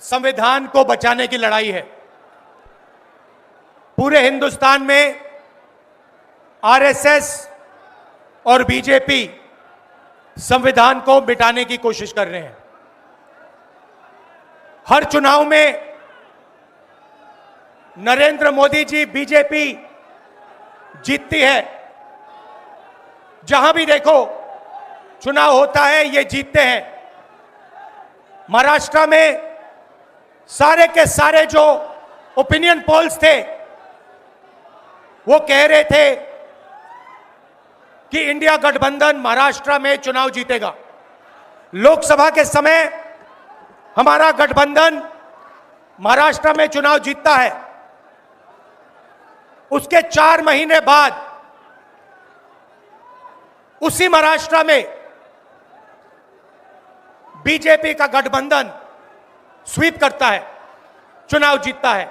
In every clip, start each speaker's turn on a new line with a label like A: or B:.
A: संविधान को बचाने की लड़ाई है। पूरे हिंदुस्तान में आरएसएस और बीजेपी संविधान को मिटाने की कोशिश कर रहे हैं। हर चुनाव में नरेंद्र मोदी जी बीजेपी जीतती है। जहां भी देखो चुनाव होता है ये जीतते हैं। महाराष्ट्र में सारे के सारे जो ओपिनियन पोल्स थे वो कह रहे थे कि इंडिया गठबंधन महाराष्ट्र में चुनाव जीतेगा। लोकसभा के समय हमारा गठबंधन महाराष्ट्र में चुनाव जीतता है। उसके 4 महीने बाद उसी महाराष्ट्र में बीजेपी का गठबंधन स्वीप करता है, चुनाव जीतता है।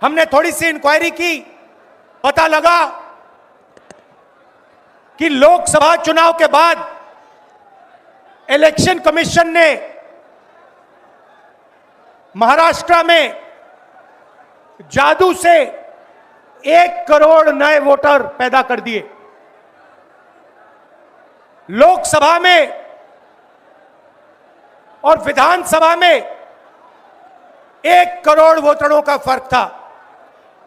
A: हमने थोड़ी सी इंक्वायरी की, पता लगा कि लोकसभा चुनाव के बाद इलेक्शन कमीशन ने महाराष्ट्र में जादू से 1 करोड़ नए वोटर पैदा कर दिए। लोकसभा में और विधानसभा में 1 करोड़ वोटरों का फर्क था।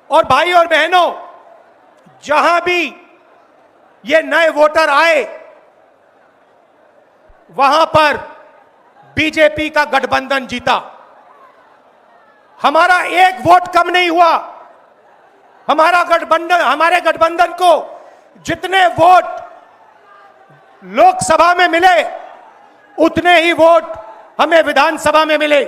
A: और भाई और बहनों, जहां भी ये नए वोटर आए वहां पर बीजेपी का गठबंधन जीता। हमारा 1 वोट कम नहीं हुआ। हमारे गठबंधन को जितने वोट लोकसभा में मिले उतने ही वोट हमें विधानसभा में मिले।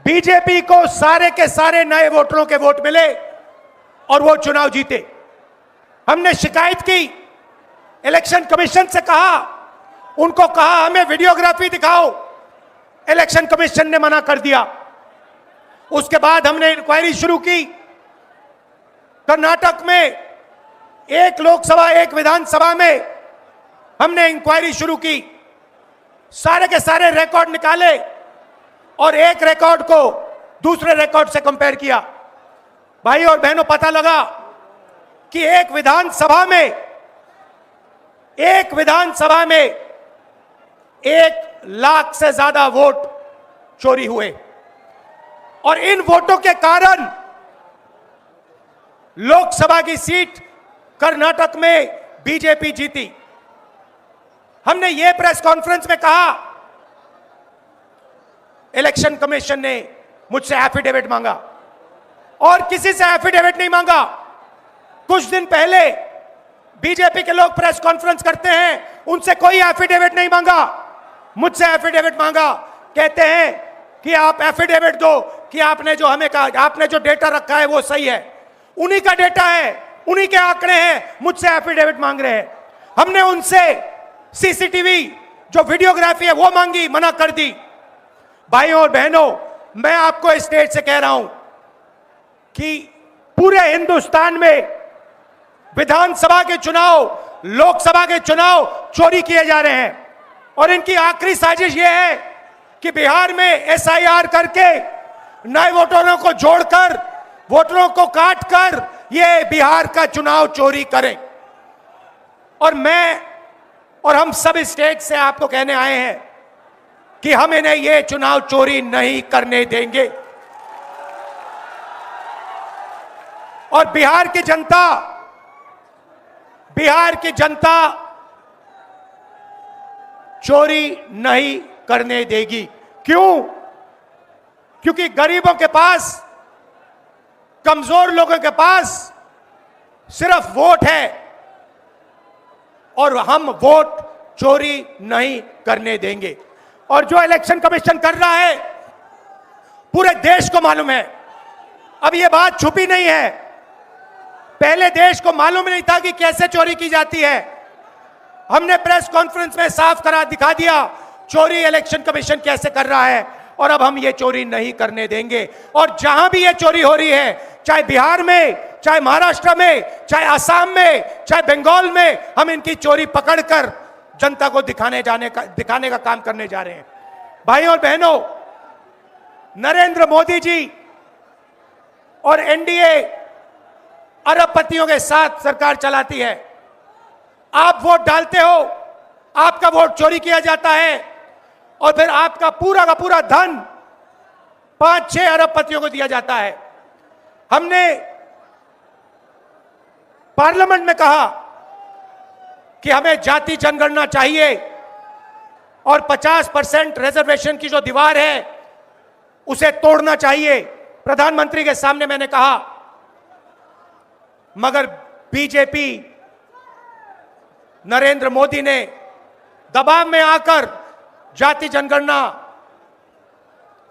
A: बीजेपी को सारे के सारे नए वोटरों के वोट मिले और वो चुनाव जीते। हमने शिकायत की, इलेक्शन कमीशन से कहा, उनको कहा हमें वीडियोग्राफी दिखाओ। इलेक्शन कमीशन ने मना कर दिया। उसके बाद हमने इंक्वायरी शुरू की। कर्नाटक में 1 लोकसभा 1 विधानसभा में हमने इंक्वायरी शुरू की। सारे के सारे रिकॉर्ड निकाले और एक रिकॉर्ड को दूसरे रिकॉर्ड से कंपेयर किया। भाई और बहनों, पता लगा कि एक विधानसभा में 1 लाख से ज्यादा वोट चोरी हुए। और इन वोटों के कारण लोकसभा की सीट कर्नाटक में बीजेपी जीती। हमने ये प्रेस कॉन्फ्रेंस में कहा, इलेक्शन कमीशन ने मुझसे एफिडेविट मांगा और किसी से एफिडेविट नहीं मांगा। कुछ दिन पहले बीजेपी के लोग प्रेस कॉन्फ्रेंस करते हैं, उनसे कोई एफिडेविट नहीं मांगा। मुझसे एफिडेविट मांगा। कहते हैं कि आप एफिडेविट दो कि आपने जो हमें कहा, आपने जो डेटा रखा है वो सही है। उन्हीं का डेटा है, उन्हीं के आंकड़े हैं, मुझसे एफिडेविट मांग रहे हैं। हमने उनसे सीसीटीवी जो वीडियोग्राफी है वो मांगी, मना कर दी। भाइयों और बहनों, मैं आपको इस स्टेज से कह रहा हूं कि पूरे हिंदुस्तान में विधानसभा के चुनाव, लोकसभा के चुनाव चोरी किए जा रहे हैं। और इनकी आखिरी साजिश यह है कि बिहार में एसआईआर करके नए वोटरों को जोड़कर, वोटरों को काटकर ये बिहार का चुनाव चोरी करें। और मैं और हम सब स्टेट से आपको कहने आए हैं कि हम इन्हें ये चुनाव चोरी नहीं करने देंगे। और बिहार की जनता चोरी नहीं करने देगी। क्यों? क्योंकि गरीबों के पास, कमजोर लोगों के पास सिर्फ वोट है और हम वोट चोरी नहीं करने देंगे। और जो इलेक्शन कमीशन कर रहा है पूरे देश को मालूम है। अब ये बात छुपी नहीं है। पहले देश को मालूम नहीं था कि कैसे चोरी की जाती है। हमने प्रेस कॉन्फ्रेंस में साफ करा दिखा दिया चोरी इलेक्शन कमीशन कैसे कर रहा है। और अब हम ये चोरी नहीं करने देंगे। और जहां भी ये चोरी हो रही है, चाहे बिहार में, चाहे महाराष्ट्र में, चाहे असम में, चाहे बंगाल में, हम इनकी चोरी पकड़कर जनता को दिखाने का काम करने जा रहे हैं। भाइयों और बहनों, नरेंद्र मोदी जी और एनडीए अरबपतियों के साथ सरकार चलाती है। आप वोट डालते हो, आपका वोट चोरी किया जाता है और फिर आपका पूरा का पूरा धन 5-6 अरबपतियों को दिया जाता है। हमने पार्लियामेंट में कहा कि हमें जाति जनगणना चाहिए और 50% रिजर्वेशन की जो दीवार है उसे तोड़ना चाहिए। प्रधानमंत्री के सामने मैंने कहा, मगर बीजेपी नरेंद्र मोदी ने दबाव में आकर जाति जनगणना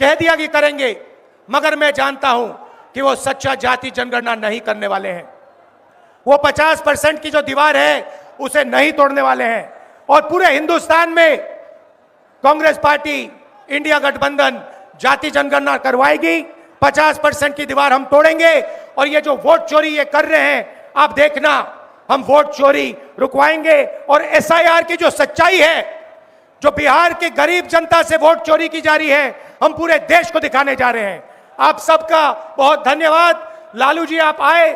A: कह दिया कि करेंगे, मगर मैं जानता हूं कि वो सच्चा जाति जनगणना नहीं करने वाले हैं। वो 50% की जो दीवार है उसे नहीं तोड़ने वाले हैं और पूरे हिंदुस्तान में कांग्रेस पार्टी, इंडिया गठबंधन जाति जनगणना करवाएगी। 50% की दीवार हम तोड़ेंगे और ये जो वोट चोरी ये कर रहे हैं, आप देखना, हम वोट चोरी रुकवाएंगे। और एसआईआर की जो सच्चाई है, जो बिहार के गरीब जनता से वोट चोरी की जा रही है, हम पूरे देश को दिखाने जा रहे हैं। आप सबका बहुत धन्यवाद। लालू जी, आप आए,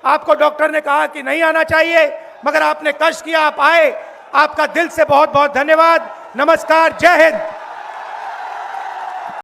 A: आपको डॉक्टर ने कहा कि नहीं आना चाहिए, मगर आपने कष्ट किया, आप आए, आपका दिल से बहुत बहुत धन्यवाद। नमस्कार, जय हिंद।